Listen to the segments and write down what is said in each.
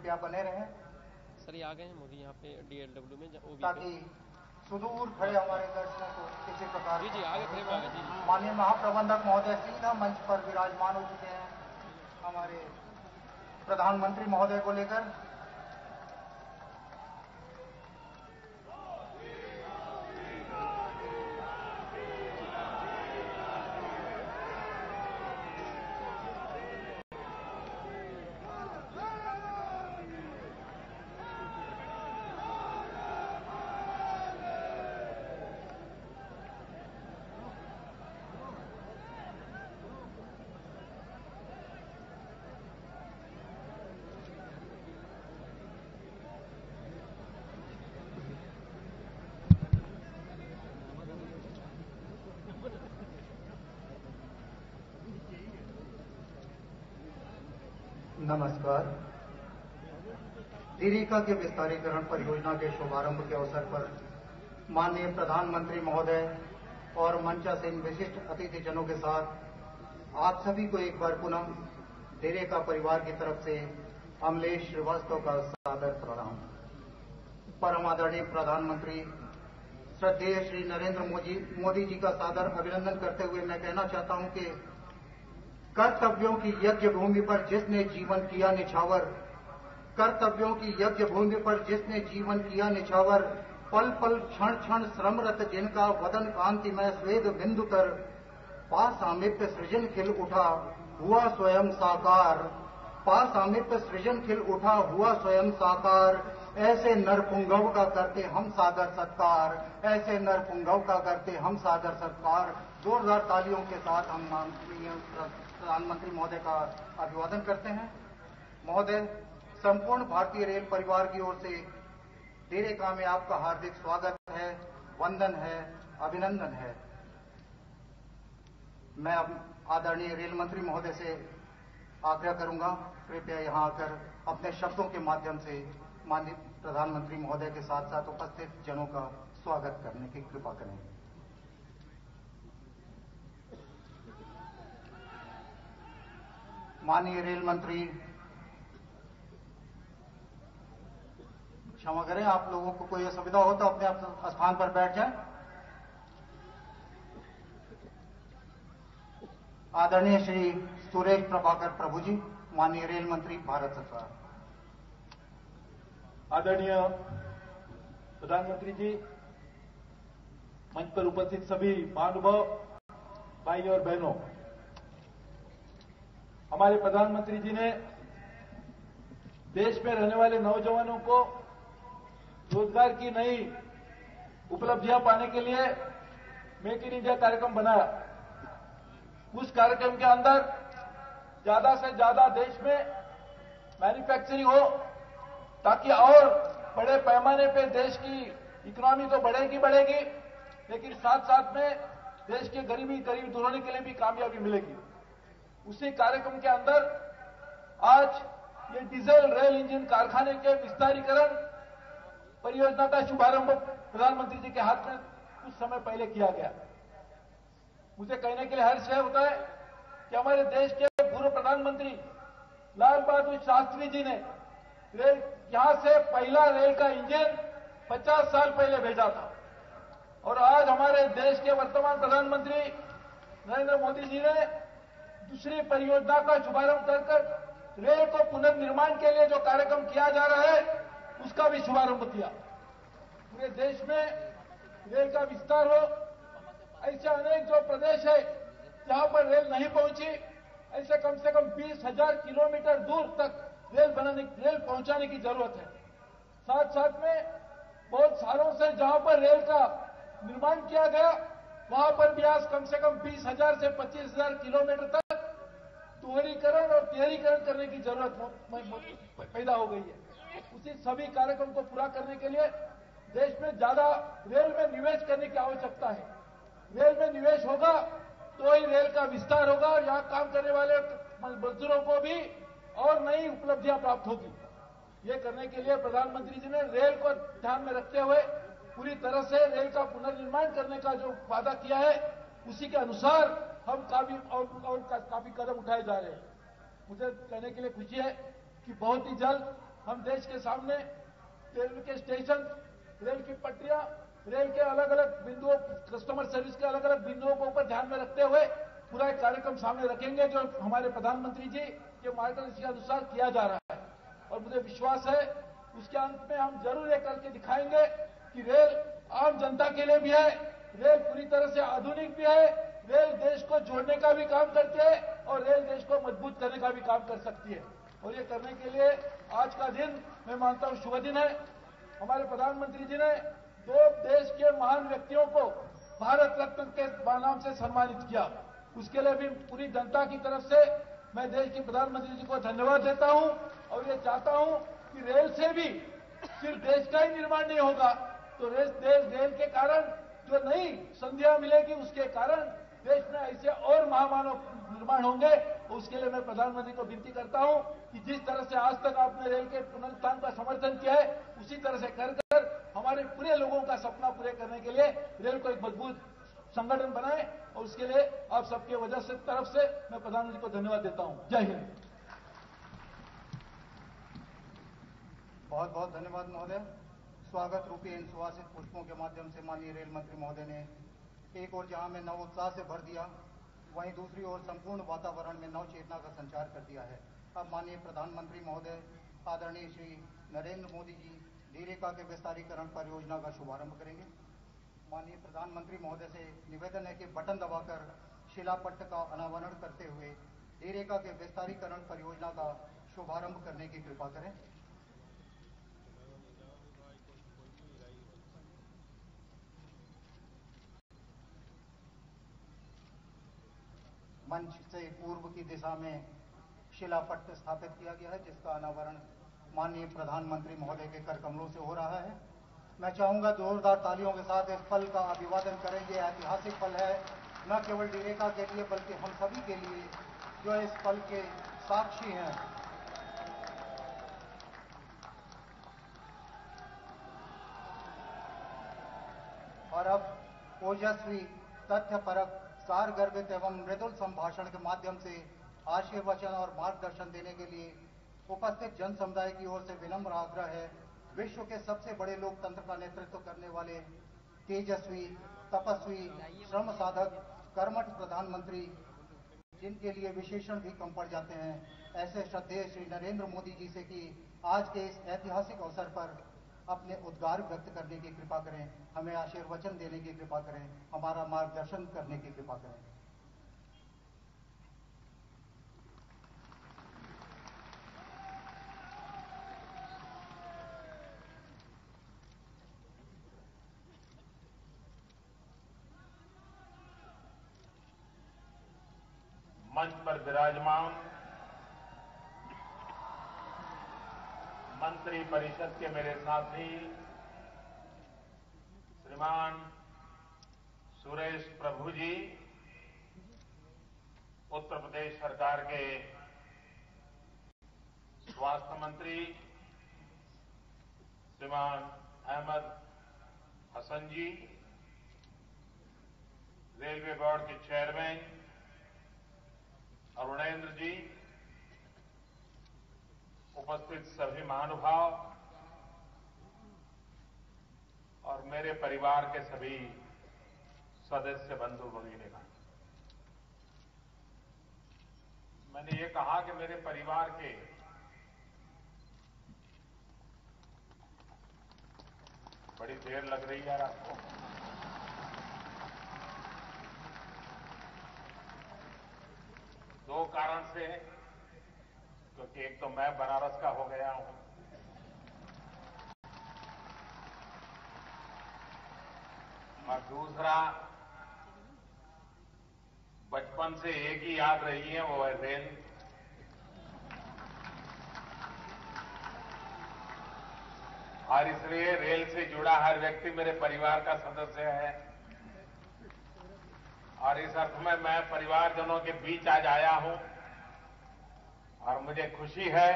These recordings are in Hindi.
कृपया बने रहें। सर ये आ गए हैं मोदी यहाँ पे DLW में ताकि सुदूर खड़े हमारे दर्शकों को किसी प्रकार जी आगे फ्रेम आ गए जी। माननीय महाप्रबंधक महोदय सीधा मंच पर विराजमान हो चुके हैं हमारे प्रधानमंत्री महोदय को लेकर। नमस्कार। दीरिका के विस्तारीकरण परियोजना के शुभारंभ के अवसर पर माननीय प्रधानमंत्री महोदय और मंचासीन विशिष्ट अतिथिजनों के साथ आप सभी को एक बार पुनः दीरिका परिवार की तरफ से अमलेश श्रीवास्तव का सादर प्रणाम। परम आदरणीय प्रधानमंत्री श्रद्धेय श्री नरेंद्र मोदी जी का सादर अभिनंदन करते हुए मैं कहना चाहता हूं कि कर्तव्यों की यज्ञ भूमि पर जिसने जीवन किया निछावर, कर्तव्यों की यज्ञ भूमि पर जिसने जीवन किया निछावर, पल पल क्षण क्षण श्रमरत जिनका वदन कांतिमय स्वेद बिंदु तर, पास आमित्य सृजन खिल उठा हुआ स्वयं साकार, पास आमित्य सृजन खिल उठा हुआ स्वयं साकार, ऐसे नरपुंगव का करते हम सादर सत्कार, ऐसे नरपुंगव का करते हम सादर सत्कार। जोरदार तालियों के साथ हम माननीय प्रधानमंत्री महोदय का अभिवादन करते हैं। महोदय, संपूर्ण भारतीय रेल परिवार की ओर से दीरिका में आपका हार्दिक स्वागत है, वंदन है, अभिनंदन है। मैं अब आदरणीय रेल मंत्री महोदय से आग्रह करूंगा, कृपया यहां आकर अपने शब्दों के माध्यम से माननीय प्रधानमंत्री महोदय के साथ साथ उपस्थित जनों का स्वागत करने की कृपा करें। माननीय रेल मंत्री, क्षमा करें, आप लोगों को कोई असुविधा हो तो अपने स्थान पर बैठ जाएं। आदरणीय श्री सुरेश प्रभाकर प्रभु जी, माननीय रेल मंत्री, भारत सरकार। आदरणीय प्रधानमंत्री जी, मंच पर उपस्थित सभी महानुभाव भाई और बहनों, हमारे प्रधानमंत्री जी ने देश में रहने वाले नौजवानों को रोजगार की नई उपलब्धियां पाने के लिए मेक इन इंडिया कार्यक्रम बनाया। उस कार्यक्रम के अंदर ज्यादा से ज्यादा देश में मैन्युफैक्चरिंग हो, ताकि और बड़े पैमाने पे देश की इकोनॉमी तो बढ़ेगी, लेकिन साथ साथ में देश के गरीबी दूर होने के लिए भी कामयाबी मिलेगी। उसी कार्यक्रम के अंदर आज ये डीजल रेल इंजन कारखाने के विस्तारीकरण परियोजना का शुभारंभ प्रधानमंत्री जी के हाथ में कुछ समय पहले किया गया। मुझे कहने के लिए हर्ष होता है कि हमारे देश के पूर्व प्रधानमंत्री लाल बहादुर शास्त्री जी ने रेल यहां से पहला रेल का इंजन 50 साल पहले भेजा था, और आज हमारे देश के वर्तमान प्रधानमंत्री नरेंद्र मोदी जी ने दूसरी परियोजना का शुभारंभ कर रेल को पुनर्निर्माण के लिए जो कार्यक्रम किया जा रहा है उसका भी शुभारंभ किया। पूरे देश में रेल का विस्तार हो, ऐसे अनेक जो प्रदेश है जहां पर रेल नहीं पहुंची, ऐसे कम से कम 20,000 किलोमीटर दूर तक रेल पहुंचाने की जरूरत है। साथ साथ में बहुत सालों से जहां पर रेल का निर्माण किया गया, वहां पर भी आज कम से कम 20,000 से 25,000 किलोमीटर तक दोहरीकरण और तिहरीकरण करने की जरूरत पैदा हो गई है। उसी सभी कार्यक्रम को पूरा करने के लिए देश में ज्यादा रेल में निवेश करने की आवश्यकता है। रेल में निवेश होगा तो ही रेल का विस्तार होगा और यहां काम करने वाले मजदूरों को भी और नई उपलब्धियां प्राप्त होगी। ये करने के लिए प्रधानमंत्री जी ने रेल को ध्यान में रखते हुए पूरी तरह से रेल का पुनर्निर्माण करने का जो वादा किया है, उसी के अनुसार हम काफी कदम उठाए जा रहे हैं। मुझे कहने के लिए खुशी है कि बहुत ही जल्द हम देश के सामने रेल के स्टेशन, रेल की पटरियां, रेल के अलग अलग बिंदुओं, कस्टमर सर्विस के अलग अलग बिंदुओं को ऊपर ध्यान में रखते हुए पूरा एक कार्यक्रम सामने रखेंगे जो हमारे प्रधानमंत्री जी के मार्गदर्शन के अनुसार किया जा रहा है। और मुझे विश्वास है उसके अंत में हम जरूर ये करके दिखाएंगे कि रेल आम जनता के लिए भी है, रेल पूरी तरह से आधुनिक भी है, रेल देश को जोड़ने का भी काम करती है और रेल देश को मजबूत करने का भी काम कर सकती है। और ये करने के लिए आज का दिन मैं मानता हूं शुभ दिन है। हमारे प्रधानमंत्री जी ने 2 देश के महान व्यक्तियों को भारत रत्न के नाम से सम्मानित किया। उसके लिए भी पूरी जनता की तरफ से मैं देश के प्रधानमंत्री जी को धन्यवाद देता हूं और ये चाहता हूं कि रेल से भी सिर्फ देश का ही निर्माण नहीं होगा, तो रेल के कारण जो नई संधियां मिलेगी उसके कारण देश में ऐसे और महामानव निर्माण होंगे। उसके लिए मैं प्रधानमंत्री को विनती करता हूं कि जिस तरह से आज तक आपने रेल के पुनरुत्थान का समर्थन किया है उसी तरह से कर हमारे पूरे लोगों का सपना पूरे करने के लिए रेल को एक मजबूत संगठन बनाए। और उसके लिए आप सबके वजह से तरफ से मैं प्रधानमंत्री को धन्यवाद देता हूं। जय हिंद। बहुत बहुत धन्यवाद महोदय। स्वागत रूपी इन सुवासित पुष्पों के माध्यम से माननीय रेल मंत्री महोदय ने एक ओर जहां में नव उत्साह से भर दिया, वहीं दूसरी ओर संपूर्ण वातावरण में नव चेतना का संचार कर दिया है। अब माननीय प्रधानमंत्री महोदय आदरणीय श्री नरेंद्र मोदी जी डीरेका के विस्तारीकरण परियोजना का शुभारंभ करेंगे। माननीय प्रधानमंत्री महोदय से निवेदन है कि बटन दबाकर शिलापट्ट का अनावरण करते हुए डीरेका के विस्तारीकरण परियोजना का शुभारंभ करने की कृपा करें। मंच से पूर्व की दिशा में शिलापट्ट स्थापित किया गया है जिसका अनावरण माननीय प्रधानमंत्री महोदय के कर कमलों से हो रहा है। मैं चाहूंगा जोरदार तालियों के साथ इस पल का अभिवादन करें। ये ऐतिहासिक पल है न केवल डीरेका के लिए बल्कि हम सभी के लिए जो इस पल के साक्षी हैं। और अब ओजस्वी, तथ्यपरक, सारगर्भित एवं मृदुल संभाषण के माध्यम से आशीर्वचन और मार्गदर्शन देने के लिए उपस्थित जन समुदाय की ओर से विनम्र आग्रह है। विश्व के सबसे बड़े लोकतंत्र का नेतृत्व करने वाले तेजस्वी, तपस्वी, श्रम साधक, कर्मठ प्रधानमंत्री, जिनके लिए विशेषण भी कम पड़ जाते हैं, ऐसे श्रद्धेय श्री नरेंद्र मोदी जी से कि आज के इस ऐतिहासिक अवसर पर अपने उद्गार व्यक्त करने की कृपा करें, हमें आशीर्वचन देने की कृपा करें, हमारा मार्गदर्शन करने की कृपा करें। मंच पर विराजमान मंत्री परिषद के मेरे साथी श्रीमान सुरेश प्रभु जी, उत्तर प्रदेश सरकार के स्वास्थ्य मंत्री श्रीमान अहमद हसन जी, रेलवे बोर्ड के चेयरमैन अरुणेंद्र जी, उपस्थित सभी महानुभाव और मेरे परिवार के सभी सदस्य बंधु भगिनीगण, मैंने ये कहा कि मेरे परिवार के बड़ी देर लग रही है आपको। दो कारण से, क्योंकि एक तो मैं बनारस का हो गया हूं और दूसरा बचपन से एक ही याद रही है, वो है रेल। और इसलिए रेल से जुड़ा हर व्यक्ति मेरे परिवार का सदस्य है और इस अर्थ में मैं परिवारजनों के बीच आज आया हूं और मुझे खुशी है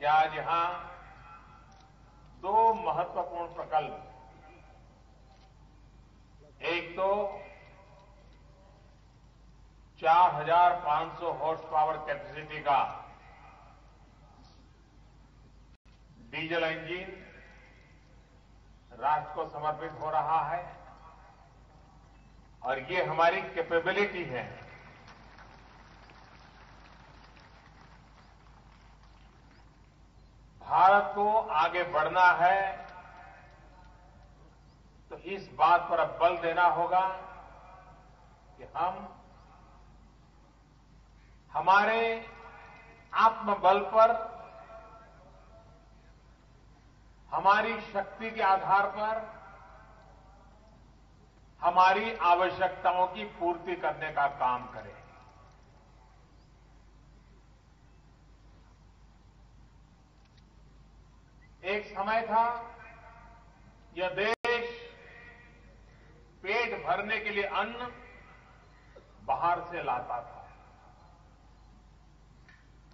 कि आज यहां दो महत्वपूर्ण प्रकल्प, एक तो 4,500 हॉर्स पावर कैपेसिटी का डीजल इंजन राष्ट्र को समर्पित हो रहा है और ये हमारी कैपेबिलिटी है। भारत को आगे बढ़ना है तो इस बात पर अब बल देना होगा कि हम हमारे आत्मबल पर, हमारी शक्ति के आधार पर हमारी आवश्यकताओं की पूर्ति करने का काम करें। एक समय था यह देश पेट भरने के लिए अन्न बाहर से लाता था।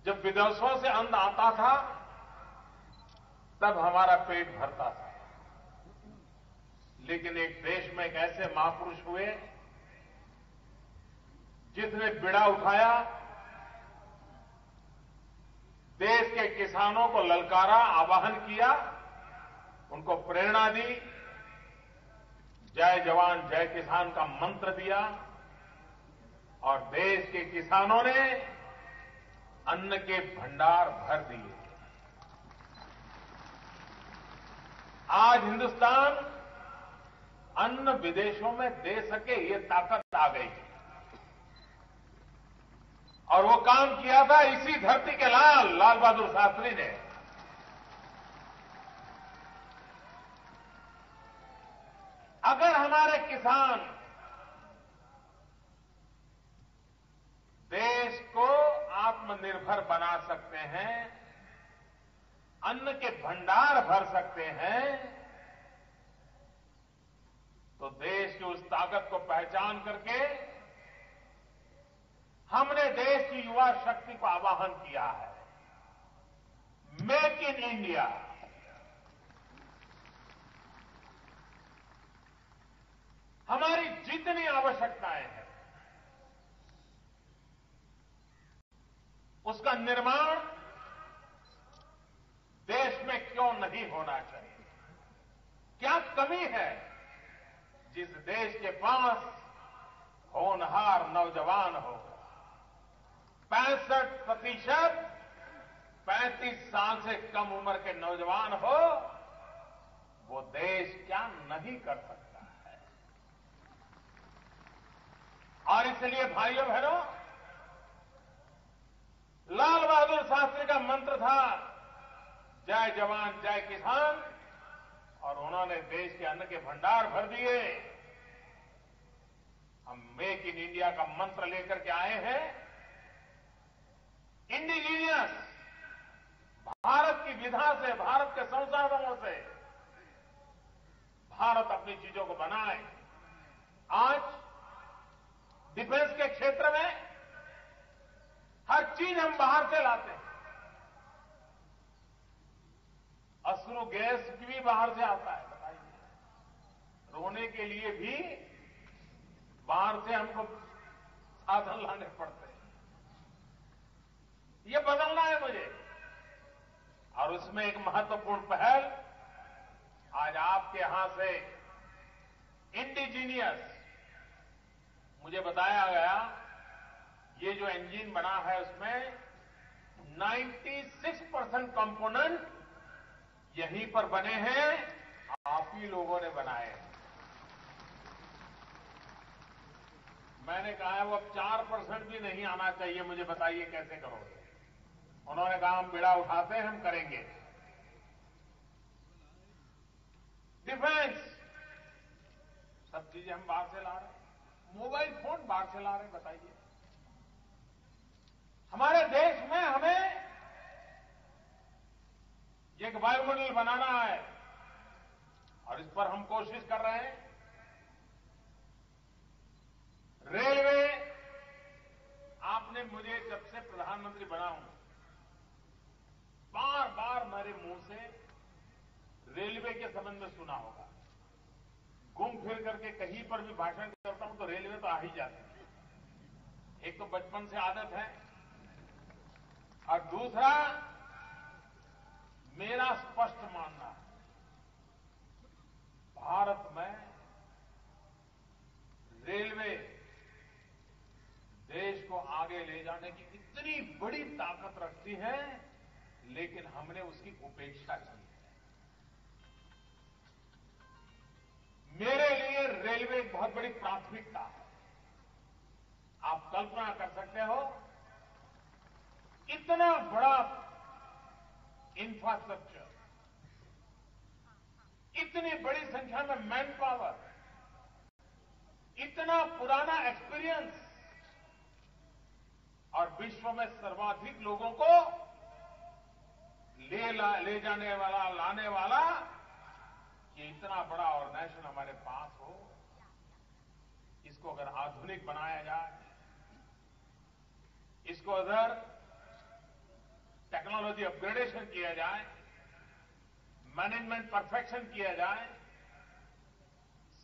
जब विदेशों से अन्न आता था तब हमारा पेट भरता था। लेकिन एक देश में एक ऐसे महापुरुष हुए जिसने बीड़ा उठाया, देश के किसानों को ललकारा, आह्वान किया, उनको प्रेरणा दी, जय जवान जय किसान का मंत्र दिया और देश के किसानों ने अन्न के भंडार भर दिए। आज हिंदुस्तान अन्न विदेशों में दे सके ये ताकत आ गई और वो काम किया था इसी धरती के लाल बहादुर शास्त्री ने। अगर हमारे किसान देश को आत्मनिर्भर बना सकते हैं, अन्न के भंडार भर सकते हैं, तो देश की उस ताकत को पहचान करके हमने देश की युवा शक्ति को आह्वान किया है, मेक इन इंडिया। हमारी जितनी आवश्यकताएं हैं उसका निर्माण देश में क्यों नहीं होना चाहिए? क्या कमी है जिस देश के पास होनहार नौजवान हो? 65% 35 साल से कम उम्र के नौजवान हो, वो देश क्या नहीं कर सकता है? और इसलिए भाइयों बहनों, लाल बहादुर शास्त्री का मंत्र था जय जवान जय किसान, और उन्होंने देश के अन्न के भंडार भर दिए। हम मेक इन इंडिया का मंत्र लेकर के आए हैं। इंडिजीनियस, भारत की विधा से, भारत के संसाधनों से भारत अपनी चीजों को बनाए। आज डिफेंस के क्षेत्र में हर चीज हम बाहर से लाते हैं। अश्रु गैस भी बाहर से आता है, बताइए। रोने के लिए भी बाहर से हमको साधन लाने पड़ते हैं। ये बदलना है मुझे। और उसमें एक महत्वपूर्ण पहल आज आपके यहां से इंडिजीनियस, मुझे बताया गया ये जो इंजन बना है उसमें 96% कंपोनेंट यहीं पर बने हैं, आप ही लोगों ने बनाए हैं। मैंने कहा है वो अब 4% भी नहीं आना चाहिए, मुझे बताइए कैसे करोगे? उन्होंने कहा हम बीड़ा उठाते हैं, हम करेंगे। डिफेंस, सब चीजें हम बाहर से ला रहे हैं, मोबाइल फोन बाहर से ला रहे हैं, बताइए। हमारे देश में हमें एक वायुमंडल बनाना है और इस पर हम कोशिश कर रहे हैं। रेलवे, आपने मुझे जब से प्रधानमंत्री बना हूं, बार बार मेरे मुंह से रेलवे के संबंध में सुना होगा। घूम फिर करके कहीं पर भी भाषण करता हूं तो रेलवे तो आ ही जाती है। एक तो बचपन से आदत है और दूसरा मेरा स्पष्ट मानना है, भारत में रेलवे देश को आगे ले जाने की इतनी बड़ी ताकत रखती है, लेकिन हमने उसकी उपेक्षा की है। मेरे लिए रेलवे एक बहुत बड़ी प्राथमिकता है। आप कल्पना कर सकते हो, इतना बड़ा इंफ्रास्ट्रक्चर, इतनी बड़ी संख्या में मैन पावर, इतना पुराना एक्सपीरियंस और विश्व में सर्वाधिक लोगों को ले जाने वाला, लाने वाला, ये इतना बड़ा ऑर्गेनाइजेशन हमारे पास हो, इसको अगर आधुनिक बनाया जाए, इसको अगर टेक्नोलॉजी अपग्रेडेशन किया जाए, मैनेजमेंट परफेक्शन किया जाए,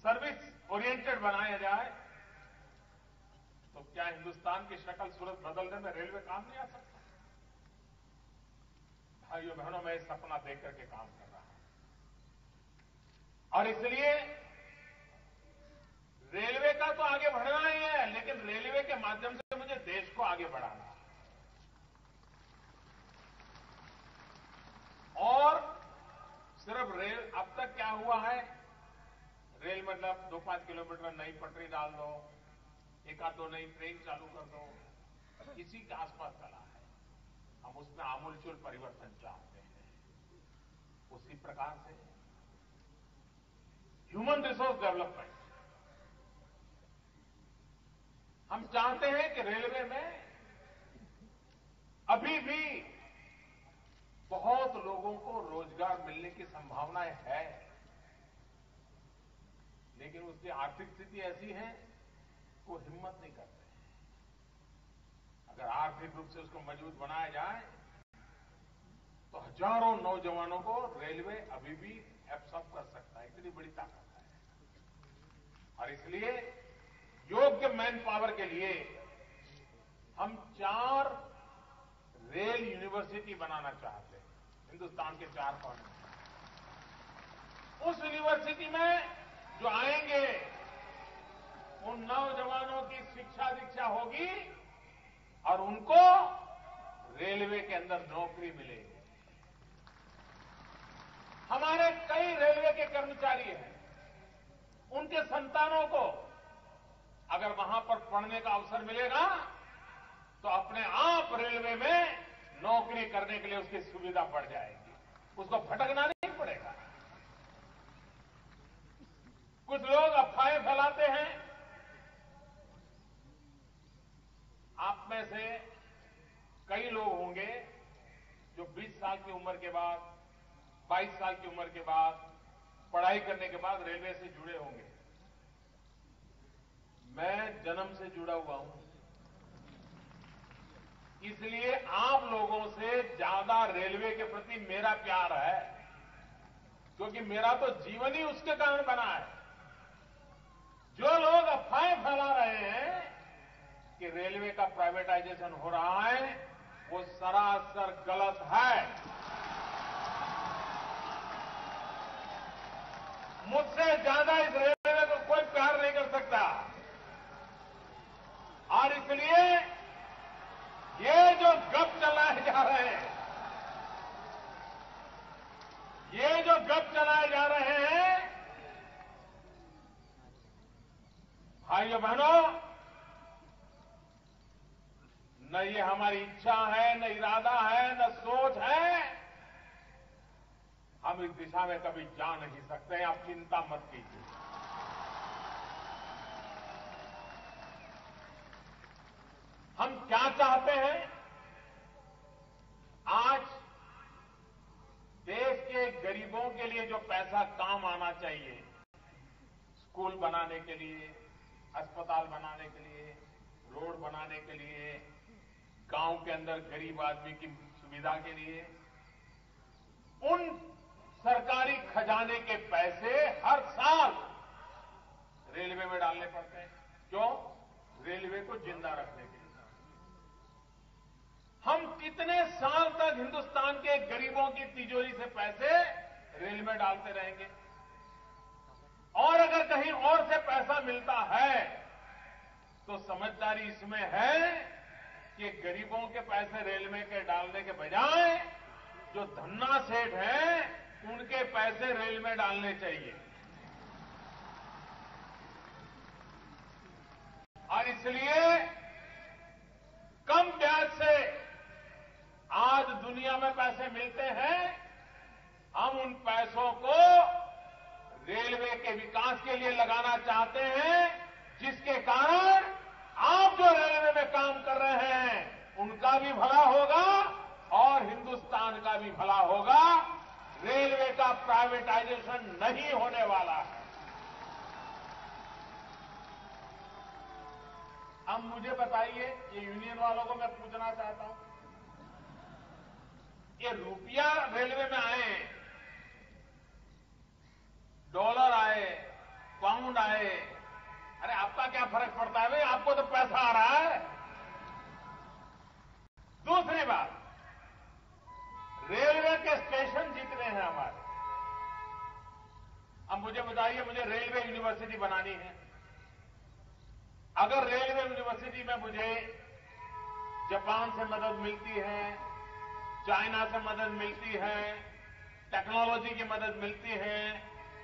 सर्विस ओरिएंटेड बनाया जाए, तो क्या हिंदुस्तान की शक्ल सूरत बदलने में रेलवे काम नहीं आ सकता? भाइयों बहनों, मैं इस सपना देख करके काम कर रहा हूं और इसलिए रेलवे का तो आगे बढ़ना ही है, लेकिन रेलवे के माध्यम से मुझे देश को आगे बढ़ाना है। और सिर्फ रेल, अब तक क्या हुआ है, रेल मतलब 2-5 किलोमीटर नई पटरी डाल दो, एक आध 2 नई ट्रेन चालू कर दो, इसी के आसपास चला है। हम उसमें आमूलचूल परिवर्तन चाहते हैं। उसी प्रकार से ह्यूमन रिसोर्स डेवलपमेंट, हम चाहते हैं कि रेलवे में अभी भी बहुत लोगों को रोजगार मिलने की संभावनाएं है, लेकिन उसकी आर्थिक स्थिति ऐसी है वो हिम्मत नहीं करते। अगर आर्थिक रूप से उसको मजबूत बनाया जाए तो हजारों नौजवानों को रेलवे अभी भी एब्सॉर्ब कर सकता है, इतनी बड़ी ताकत है। और इसलिए योग्य मैन पावर के लिए हम 4 रेल यूनिवर्सिटी बनाना चाहते हैं, हिंदुस्तान के 4 कोने में। उस यूनिवर्सिटी में जो आएंगे, उन नौजवानों की शिक्षा दीक्षा होगी और उनको रेलवे के अंदर नौकरी मिलेगी। हमारे कई रेलवे के कर्मचारी हैं, उनके संतानों को अगर वहां पर पढ़ने का अवसर मिलेगा तो अपने आप रेलवे में नौकरी करने के लिए उसकी सुविधा बढ़ जाएगी, उसको भटकना नहीं पड़ेगा। कुछ लोग अफवाहें फैलाते हैं, आप में से कई लोग होंगे जो 20 साल की उम्र के बाद, 22 साल की उम्र के बाद, पढ़ाई करने के बाद रेलवे से जुड़े होंगे। मैं जन्म से जुड़ा हुआ हूं, इसलिए आप लोगों से ज्यादा रेलवे के प्रति मेरा प्यार है, क्योंकि मेरा तो जीवन ही उसके कारण बना है। जो लोग अफवाहें फैला रहे हैं कि रेलवे का प्राइवेटाइजेशन हो रहा है, वो सरासर गलत है। मुझसे ज्यादा इस रेलवे को कोई प्यार नहीं कर सकता और इसलिए ये जो गप चलाए जा रहे हैं, ये जो गप चलाए जा रहे हैं, भाइयों बहनों, न ये हमारी इच्छा है, न इरादा है, न सोच है। हम इस दिशा में कभी जा नहीं सकते, आप चिंता मत कीजिए। हम क्या चाहते हैं? आज देश के गरीबों के लिए जो पैसा काम आना चाहिए, स्कूल बनाने के लिए, अस्पताल बनाने के लिए, रोड बनाने के लिए, गांव के अंदर गरीब आदमी की सुविधा के लिए, उन सरकारी खजाने के पैसे हर साल रेलवे में डालने पड़ते हैं। क्यों? रेलवे को जिंदा रखने के लिए। हम कितने साल तक हिंदुस्तान के गरीबों की तिजोरी से पैसे रेल में डालते रहेंगे? और अगर कहीं और से पैसा मिलता है तो समझदारी इसमें है कि गरीबों के पैसे रेल में के डालने के बजाय जो धन्ना सेठ हैं उनके पैसे रेल में डालने चाहिए। और इसलिए कम ब्याज से आज दुनिया में पैसे मिलते हैं, हम उन पैसों को रेलवे के विकास के लिए लगाना चाहते हैं, जिसके कारण आप जो रेलवे में काम कर रहे हैं उनका भी भला होगा और हिंदुस्तान का भी भला होगा। रेलवे का प्राइवेटाइजेशन नहीं होने वाला है। अब मुझे बताइए, ये यूनियन वालों को मैं पूछना चाहता हूं, ये रुपया रेलवे में आए, डॉलर आए, पाउंड आए, अरे आपका क्या फर्क पड़ता है भाई? आपको तो पैसा आ रहा है। दूसरी बात, रेलवे के स्टेशन जितने हैं हमारे, अब मुझे बताइए, मुझे रेलवे यूनिवर्सिटी बनानी है। अगर रेलवे यूनिवर्सिटी में मुझे जापान से मदद मिलती है, चाइना से मदद मिलती है, टेक्नोलॉजी की मदद मिलती है,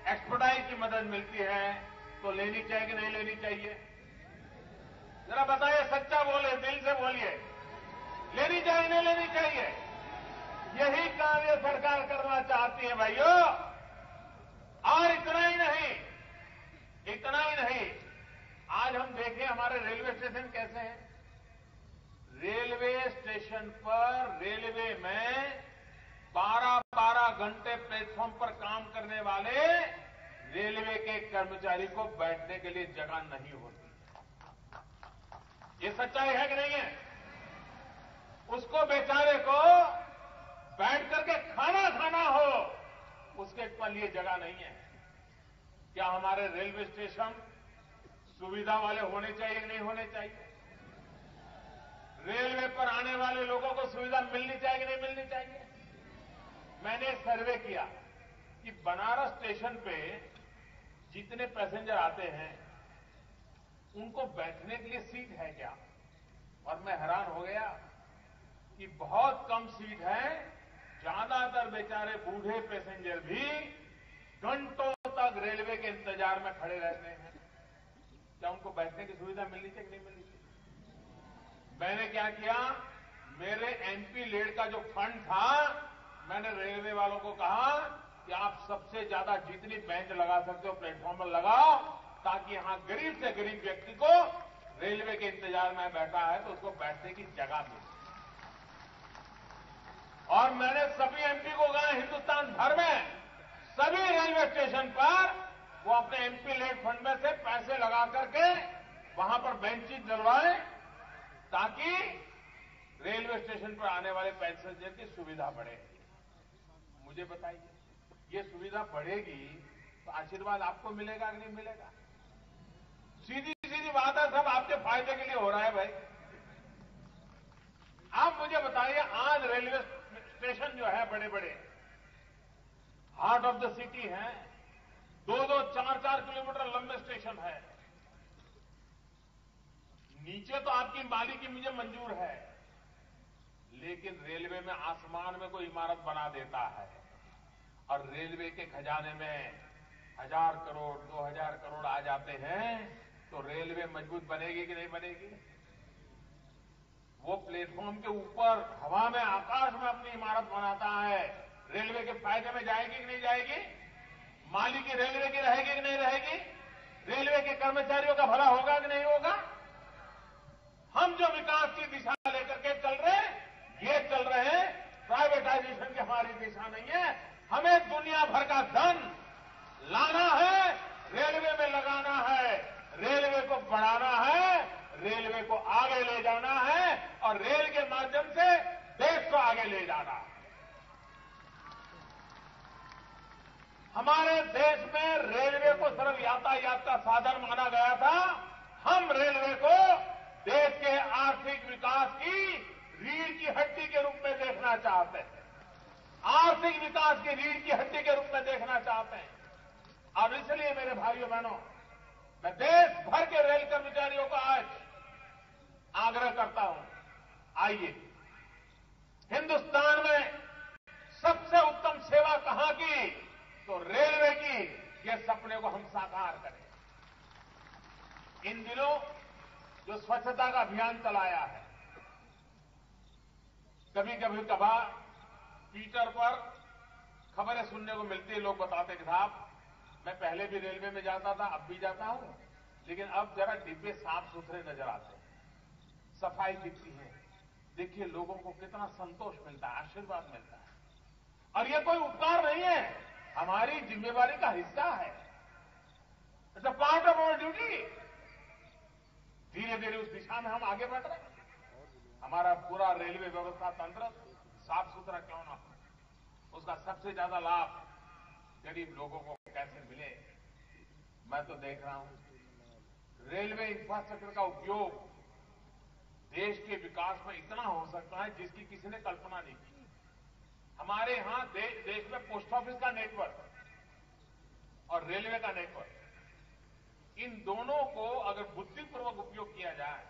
एक्सपर्टाइज की मदद मिलती है, तो लेनी चाहिए कि नहीं लेनी चाहिए? जरा बताइए, सच्चा बोले, दिल से बोलिए, लेनी चाहिए नहीं लेनी चाहिए? यही काम ये सरकार करना चाहती है भाइयों। और इतना ही नहीं, इतना ही नहीं, आज हम देखें हमारे रेलवे स्टेशन कैसे हैं। रेलवे स्टेशन पर रेलवे में 12-12 घंटे प्लेटफॉर्म पर काम करने वाले रेलवे के कर्मचारी को बैठने के लिए जगह नहीं होती। ये सच्चाई है कि नहीं है? उसको बेचारे को बैठ करके खाना खाना हो, उसके लिए जगह नहीं है। क्या हमारे रेलवे स्टेशन सुविधा वाले होने चाहिए कि नहीं होने चाहिए? रेलवे पर आने वाले लोगों को सुविधा मिलनी चाहिए कि नहीं मिलनी चाहिए? मैंने एक सर्वे किया कि बनारस स्टेशन पे जितने पैसेंजर आते हैं उनको बैठने के लिए सीट है क्या? और मैं हैरान हो गया कि बहुत कम सीट है। ज्यादातर बेचारे बूढ़े पैसेंजर भी घंटों तक रेलवे के इंतजार में खड़े रहते हैं। क्या उनको बैठने की सुविधा मिलनी चाहिए कि नहीं मिलनी चाहिए? मैंने क्या किया, मेरे एमपी लेड का जो फंड था, मैंने रेलवे वालों को कहा कि आप सबसे ज्यादा जितनी बेंच लगा सकते हो प्लेटफॉर्म पर लगाओ, ताकि यहां गरीब से गरीब व्यक्ति को रेलवे के इंतजार में बैठा है तो उसको बैठने की जगह मिले। और मैंने सभी एमपी को कहा, हिंदुस्तान भर में सभी रेलवे स्टेशन पर वो अपने एमपी लेड फंड में से पैसे लगा करके वहां पर बेंचेज डलवाएं, ताकि रेलवे स्टेशन पर आने वाले पैसेंजर की सुविधा बढ़े। मुझे बताइए, ये सुविधा बढ़ेगी तो आशीर्वाद आपको मिलेगा कि नहीं मिलेगा? सीधी सीधी बात है, सब आपके फायदे के लिए हो रहा है भाई। आप मुझे बताइए, आज रेलवे स्टेशन जो है बड़े बड़े हार्ट ऑफ द सिटी हैं, 2-2, 4-4 किलोमीटर लंबे स्टेशन है। नीचे तो आपकी मालिकी मुझे मंजूर है, लेकिन रेलवे में आसमान में कोई इमारत बना देता है और रेलवे के खजाने में 1000 करोड़ 2000 करोड़ आ जाते हैं, तो रेलवे मजबूत बनेगी कि नहीं बनेगी? वो प्लेटफॉर्म के ऊपर हवा में आकाश में अपनी इमारत बनाता है, रेलवे के फायदे में जाएगी कि नहीं जाएगी? मालिकी रेलवे की रहेगी कि नहीं रहेगी? रेलवे के कर्मचारियों का भला होगा कि नहीं होगा? हम जो विकास की दिशा लेकर के चल रहे हैं, ये चल रहे हैं प्राइवेटाइजेशन की हमारी दिशा नहीं है। हमें दुनिया भर का धन लाना है, रेलवे में लगाना है, रेलवे को बढ़ाना है, रेलवे को आगे ले जाना है और रेल के माध्यम से देश को आगे ले जाना है। हमारे देश में रेलवे को सिर्फ यातायात का साधन माना गया था। हम रेलवे को देश के आर्थिक विकास की रीढ़ की हड्डी के रूप में देखना चाहते हैं, आर्थिक विकास की रीढ़ की हड्डी के रूप में देखना चाहते हैं। और इसलिए मेरे भाइयों बहनों, मैं देश भर के रेल कर्मचारियों को आज आग्रह करता हूं, आइए, हिंदुस्तान में सबसे उत्तम सेवा कहां की, तो रेलवे की। ये सपने को हम साकार करें। इन दिनों जो स्वच्छता का अभियान चलाया है, कभी कभी कभार ट्विटर पर खबरें सुनने को मिलती है, लोग बताते कि साहब मैं पहले भी रेलवे में जाता था, अब भी जाता हूं, लेकिन अब जरा डिब्बे साफ सुथरे नजर आते हैं, सफाई दिखती है। देखिए लोगों को कितना संतोष मिलता है, आशीर्वाद मिलता है। और ये कोई उपकार नहीं है, हमारी जिम्मेवारी का हिस्सा है। It's a part of our duty. धीरे धीरे उस दिशा में हम आगे बढ़ रहे हैं। हमारा पूरा रेलवे व्यवस्था तंत्र साफ सुथरा क्यों ना हो, उसका सबसे ज्यादा लाभ गरीब लोगों को कैसे मिले। मैं तो देख रहा हूं रेलवे इंफ्रास्ट्रक्चर का उपयोग देश के विकास में इतना हो सकता है जिसकी किसी ने कल्पना नहीं की। हमारे यहां देश में पोस्ट ऑफिस का नेटवर्क और रेलवे का नेटवर्क, इन दोनों को अगर बुद्धिपूर्वक उपयोग किया जाए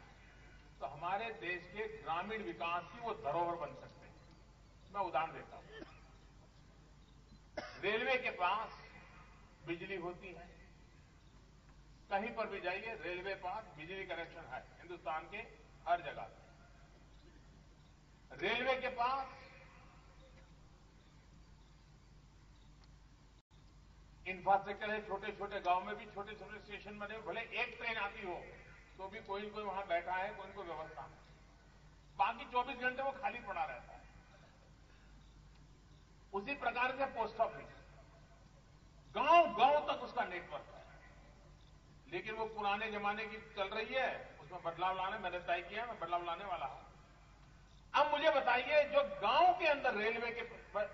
तो हमारे देश के ग्रामीण विकास की वो धरोहर बन सकते हैं। मैं उदाहरण देता हूं, रेलवे के पास बिजली होती है, कहीं पर भी जाइए रेलवे पास बिजली कनेक्शन है, हिंदुस्तान के हर जगह। रेलवे के पास इंफ्रास्ट्रक्चर है, छोटे छोटे गांव में भी छोटे छोटे स्टेशन बने, भले एक ट्रेन आती हो तो भी कोई कोई वहां बैठा है, कोई कोई व्यवस्था है, बाकी 24 घंटे वो खाली पड़ा रहता है। उसी प्रकार से पोस्ट ऑफिस गांव गांव तक उसका नेटवर्क है, लेकिन वो पुराने जमाने की चल रही है, उसमें बदलाव लाने, मैंने तय किया मैं बदलाव लाने वाला हूं। अब मुझे बताइए, जो गांव के अंदर रेलवे के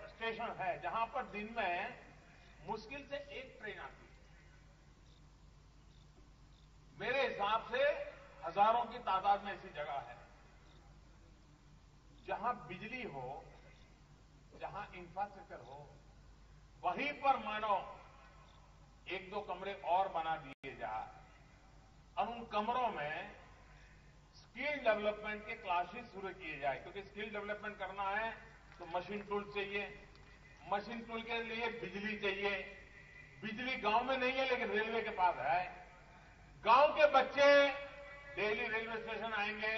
स्टेशन है जहां पर दिन में मुश्किल से एक ट्रेन आती है, मेरे हिसाब से हजारों की तादाद में ऐसी जगह है जहां बिजली हो, जहां इंफ्रास्ट्रक्चर हो, वहीं पर मानो एक दो कमरे और बना दिए जाए और उन कमरों में स्किल डेवलपमेंट के क्लासेस शुरू किए जाए। क्योंकि स्किल डेवलपमेंट करना है तो मशीन टूल चाहिए, मशीन टूल के लिए बिजली चाहिए। बिजली गांव में नहीं है लेकिन रेलवे के पास है। गांव के बच्चे डेली रेलवे स्टेशन आएंगे,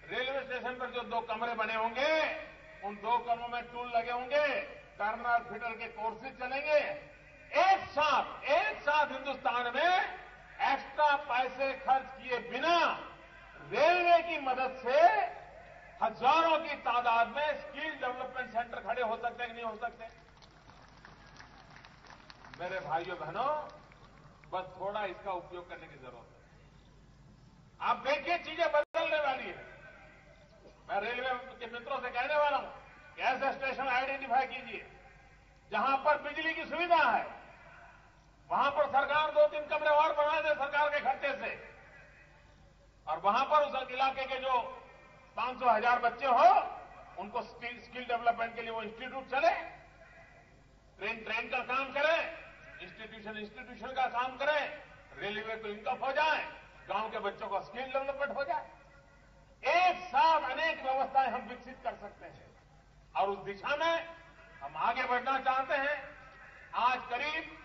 रेलवे स्टेशन पर जो 2 कमरे बने होंगे उन 2 कमरों में टूल लगे होंगे, टर्नर फिटर के कोर्सेज चलेंगे। एक साथ हिंदुस्तान में एक्स्ट्रा पैसे खर्च किए बिना रेलवे की मदद से हजारों की तादाद में स्किल डेवलपमेंट सेंटर खड़े हो सकते हैं कि नहीं हो सकते। मेरे भाइयों बहनों, बस थोड़ा इसका उपयोग करने की जरूरत है। आप देखिए चीजें बदलने वाली है। मैं रेलवे के मित्रों से कहने वाला हूं कि ऐसे स्टेशन आइडेंटिफाई कीजिए जहां पर बिजली की सुविधा है, वहां पर सरकार 2-3 कमरे और बना दे सरकार के खर्चे से, और वहां पर उस इलाके के जो 500,000 बच्चे हो उनको स्किल डेवलपमेंट के लिए वो इंस्टीट्यूट चले, ट्रेन का काम करें, इंस्टीट्यूशन का काम करें, रेलवे को इनकम हो जाए, गांव के बच्चों का स्किल डेवलपमेंट हो जाए। एक साथ अनेक व्यवस्थाएं हम विकसित कर सकते हैं और उस दिशा में हम आगे बढ़ना चाहते हैं। आज करीब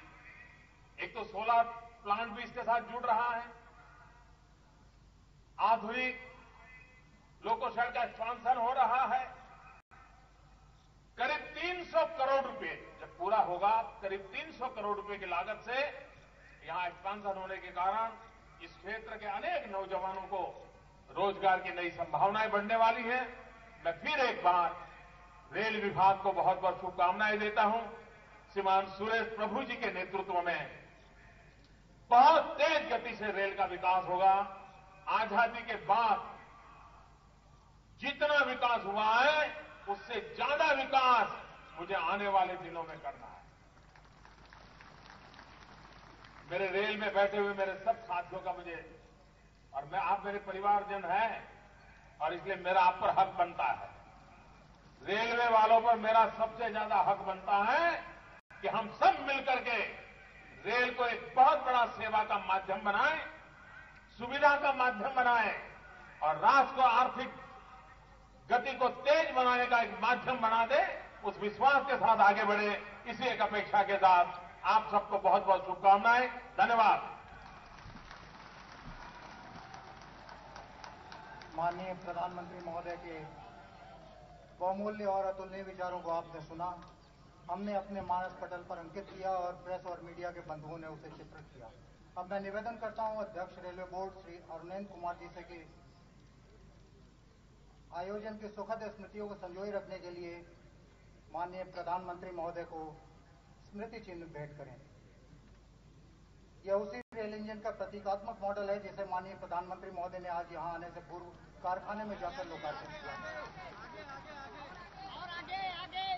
एक तो सोलर प्लांट भी इसके साथ जुड़ रहा है, आधुनिक लोको शेड का एक्सपांशन हो रहा है। करीब 300 करोड़ रुपए जब पूरा होगा, करीब 300 करोड़ रुपए की लागत से यहां एक्सपांशन होने के कारण इस क्षेत्र के अनेक नौजवानों को रोजगार की नई संभावनाएं बढ़ने वाली हैं। मैं फिर एक बार रेल विभाग को बहुत बहुत शुभकामनाएं देता हूं। श्रीमान सुरेश प्रभु जी के नेतृत्व में बहुत तेज गति से रेल का विकास होगा। आजादी के बाद जितना विकास हुआ है उससे ज्यादा विकास मुझे आने वाले दिनों में करना है। मेरे रेल में बैठे हुए मेरे सब साथियों का मुझे, और मैं आप मेरे परिवारजन हैं और इसलिए मेरा आप पर हक बनता है रेलवे वालों पर मेरा सबसे ज्यादा हक बनता है कि हम सब मिलकर के रेल को एक बहुत बड़ा सेवा का माध्यम बनाएं, सुविधा का माध्यम बनाएं और राष्ट्र को आर्थिक गति को तेज बनाने का एक माध्यम बना दे। उस विश्वास के साथ आगे बढ़े, इसी एक अपेक्षा के साथ आप सबको बहुत बहुत शुभकामनाएं। धन्यवाद। माननीय प्रधानमंत्री महोदय के बहुमूल्य और अतुलनीय विचारों को आपने सुना। हमने अपने मानस पटल पर अंकित किया और प्रेस और मीडिया के बंधुओं ने उसे चित्रित किया। अब मैं निवेदन करता हूं अध्यक्ष रेलवे बोर्ड श्री अरुणेंद्र कुमार जी से कि आयोजन की सुखद स्मृतियों को संजोए रखने के लिए माननीय प्रधानमंत्री महोदय को स्मृति चिन्ह भेंट करें। यह उसी रेल इंजन का प्रतीकात्मक मॉडल है जिसे माननीय प्रधानमंत्री महोदय ने आज यहां आने से पूर्व कारखाने में जाकर लोकार्पण किया। और आगे आगे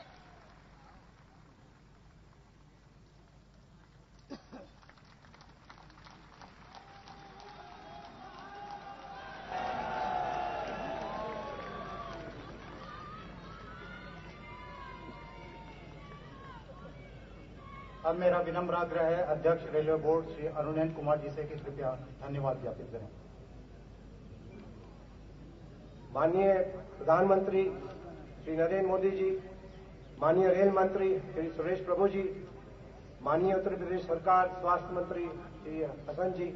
अब मेरा विनम्र आग्रह है अध्यक्ष रेलवे बोर्ड श्री अरुणेंद्र कुमार जी से कि कृपया धन्यवाद ज्ञापित करें। माननीय प्रधानमंत्री श्री नरेंद्र मोदी जी, माननीय रेल मंत्री श्री सुरेश प्रभु जी, माननीय उत्तर प्रदेश सरकार स्वास्थ्य मंत्री श्री हसन जी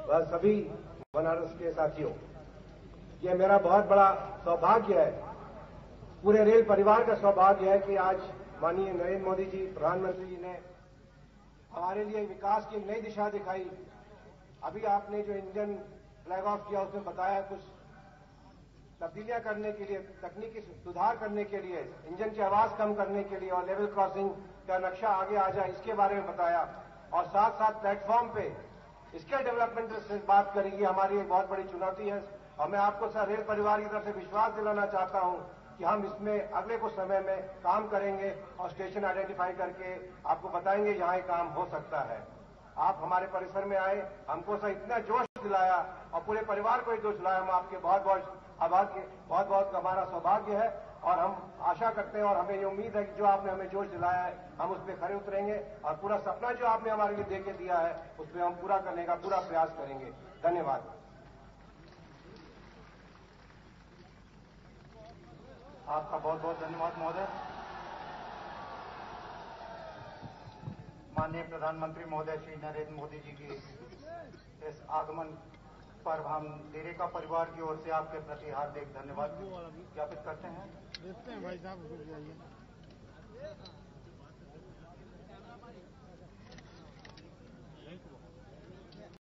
व सभी बनारस के साथियों, यह मेरा बहुत बड़ा सौभाग्य है, पूरे रेल परिवार का सौभाग्य है कि आज माननीय नरेंद्र मोदी जी प्रधानमंत्री जी ने हमारे लिए विकास की नई दिशा दिखाई। अभी आपने जो इंजन फ्लैग ऑफ किया उसमें बताया कुछ तब्दीलियां करने के लिए, तकनीकी सुधार करने के लिए, इंजन की आवाज कम करने के लिए और लेवल क्रॉसिंग का नक्शा आगे आ जाए इसके बारे में बताया और साथ साथ प्लेटफॉर्म पे स्किल डेवलपमेंट से बात करेगी। हमारी एक बहुत बड़ी चुनौती है और मैं आपको सर रेल परिवार की तरफ से विश्वास दिलाना चाहता हूं कि हम इसमें अगले कुछ समय में काम करेंगे और स्टेशन आइडेंटिफाई करके आपको बताएंगे जहां ये काम हो सकता है। आप हमारे परिसर में आए, हमको सर इतना जोश दिलाया और पूरे परिवार को ही जोश दिलाया। हम आपके बहुत बहुत आभार के बहुत बहुत हमारा सौभाग्य है और हम आशा करते हैं और हमें ये उम्मीद है कि जो आपने हमें जोश दिलाया है हम उस पर खरे उतरेंगे और पूरा सपना जो आपने हमारे लिए दे के दिया है उस पर हम पूरा करने का पूरा प्रयास करेंगे। धन्यवाद। आपका बहुत बहुत धन्यवाद महोदय। माननीय प्रधानमंत्री महोदय श्री नरेंद्र मोदी जी की इस आगमन पर हम देरेका परिवार की ओर से आपके प्रति हार्दिक धन्यवाद ज्ञापित करते हैं। देखते हैं भाई साहब।